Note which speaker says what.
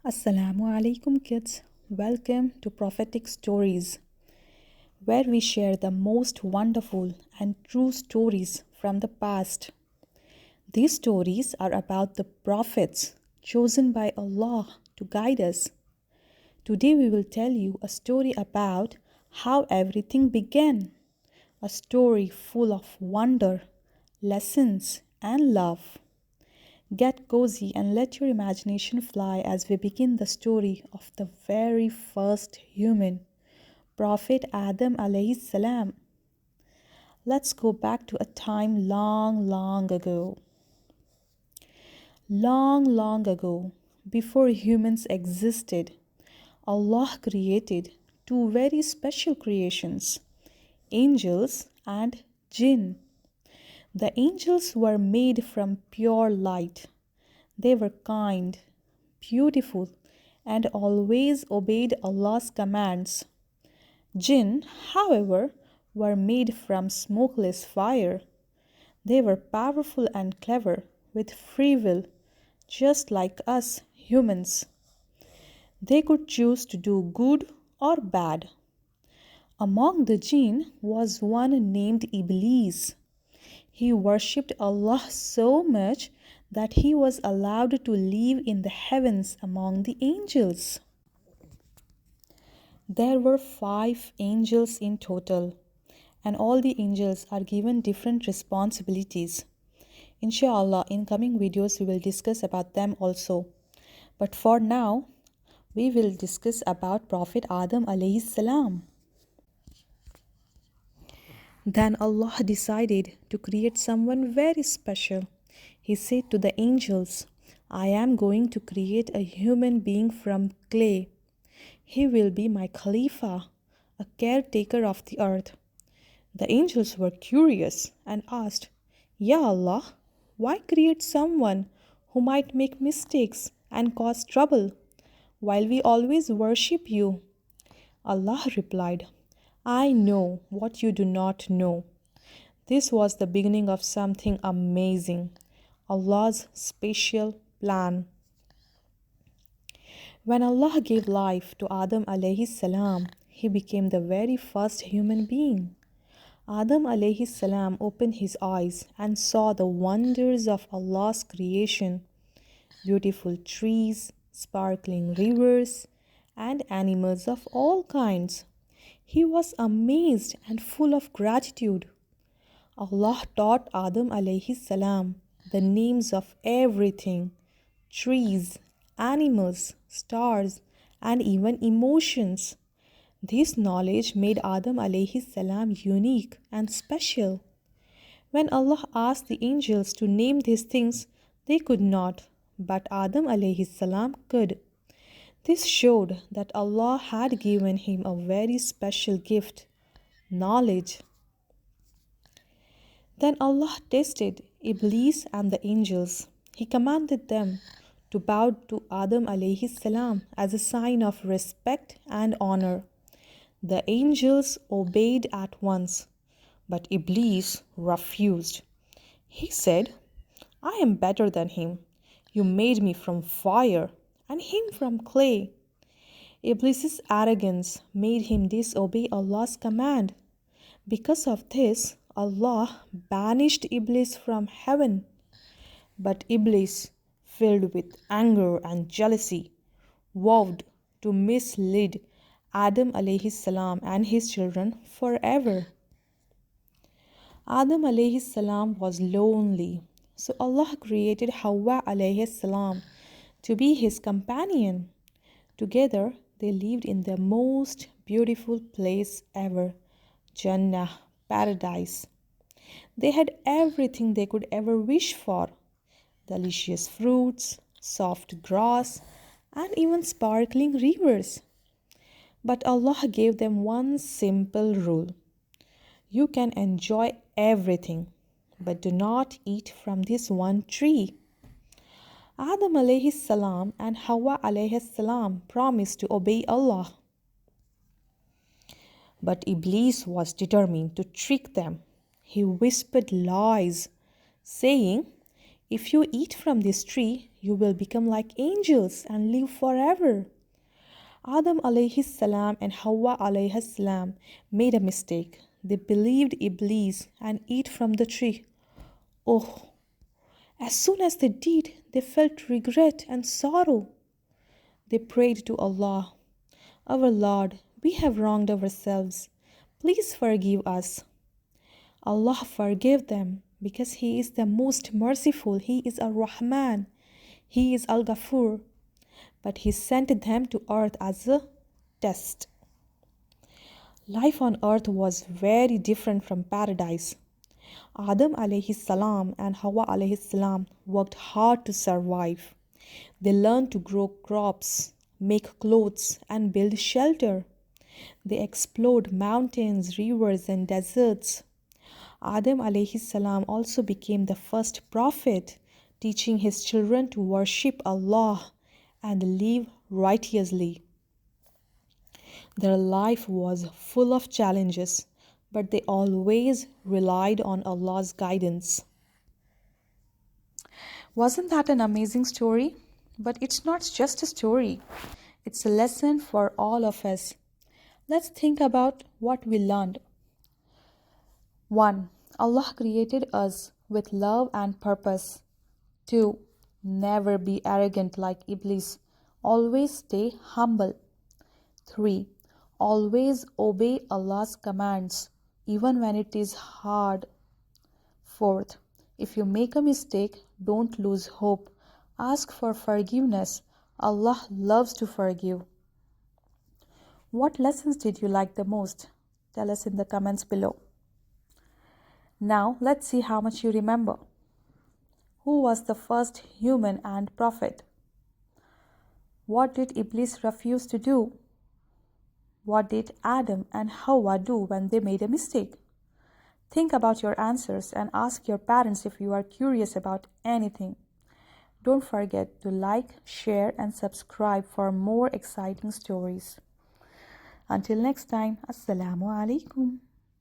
Speaker 1: Assalamu alaikum, kids. Welcome to Prophetic Stories, where we share the most wonderful and true stories from the past. These stories are about the prophets chosen by Allah to guide us. Today, we will tell you a story about how everything began, a story full of wonder, lessons, and love. Get cozy and let your imagination fly as we begin the story of the very first human, Prophet Adam alayhi salam. Let's go back to a time long, long ago. Long, long ago, before humans existed, Allah created two very special creations, angels and jinn. The angels were made from pure light. They were kind, beautiful, and always obeyed Allah's commands. Jinn, however, were made from smokeless fire. They were powerful and clever, with free will, just like us humans. They could choose to do good or bad. Among the jinn was one named Iblis. He worshipped Allah so much that he was allowed to live in the heavens among the angels. There were 5 angels in total, and all the angels are given different responsibilities. Inshallah, in coming videos we will discuss about them also. But for now, we will discuss about Prophet Adam alayhi salam. Then Allah decided to create someone very special. He said to the angels, I am going to create a human being from clay. He will be my Khalifa, a caretaker of the earth. The angels were curious and asked, Ya Allah, why create someone who might make mistakes and cause trouble, while we always worship you? Allah replied, I know what you do not know. This was the beginning of something amazing, Allah's special plan. When Allah gave life to Adam alayhi salam, he became the very first human being. Adam alayhi salam opened his eyes and saw the wonders of Allah's creation, beautiful trees, sparkling rivers, and animals of all kinds. He was amazed and full of gratitude. Allah taught Adam alayhi salam the names of everything, trees, animals, stars, and even emotions. This knowledge made Adam alayhi salam unique and special. When Allah asked the angels to name these things, they could not, but Adam alayhi salam could. This showed that Allah had given him a very special gift, knowledge. Then Allah tested Iblis and the angels. He commanded them to bow to Adam alayhi salam as a sign of respect and honor. The angels obeyed at once, but Iblis refused. He said, I am better than him. You made me from fire and him from clay. Iblis's arrogance made him disobey Allah's command. Because of this, Allah banished Iblis from heaven. But Iblis, filled with anger and jealousy, vowed to mislead Adam alayhi salam and his children forever. Adam alayhi salam was lonely, so Allah created Hawwa alayhi salam to be his companion. Together, they lived in the most beautiful place ever, Jannah, paradise. They had everything they could ever wish for, delicious fruits, soft grass, and even sparkling rivers. But Allah gave them one simple rule. You can enjoy everything, but do not eat from this one tree. Adam alayhi salam and Hawwa alayhi salam promised to obey Allah. But Iblis was determined to trick them. He whispered lies, saying, If you eat from this tree, you will become like angels and live forever. Adam alayhi salam and Hawwa alayhi salam made a mistake. They believed Iblis and ate from the tree. Oh, as soon as they did, they felt regret and sorrow. They prayed to Allah, "Our Lord, we have wronged ourselves. Please forgive us." Allah forgave them because He is the most merciful. He is Ar-Rahman. He is Al-Ghafur. But He sent them to earth as a test. Life on earth was very different from paradise. Adam alayhi salam and Hawa alayhi salam worked hard to survive. They learned to grow crops, make clothes, and build shelter. They explored mountains, rivers, and deserts. Adam alayhi salam also became the first prophet, teaching his children to worship Allah and live righteously. Their life was full of challenges, but they always relied on Allah's guidance. Wasn't that an amazing story? But it's not just a story, it's a lesson for all of us. Let's think about what we learned. 1. Allah created us with love and purpose. 2. Never be arrogant like Iblis. Always stay humble. 3. Always obey Allah's commands, even when it is hard. 4th, if you make a mistake, don't lose hope. Ask for forgiveness. Allah loves to forgive. What lessons did you like the most? Tell us in the comments below. Now, let's see how much you remember. Who was the first human and prophet? What did Iblis refuse to do? What did Adam and Hawwa do when they made a mistake? Think about your answers and ask your parents if you are curious about anything. Don't forget to like, share, and subscribe for more exciting stories. Until next time, Assalamu alaikum.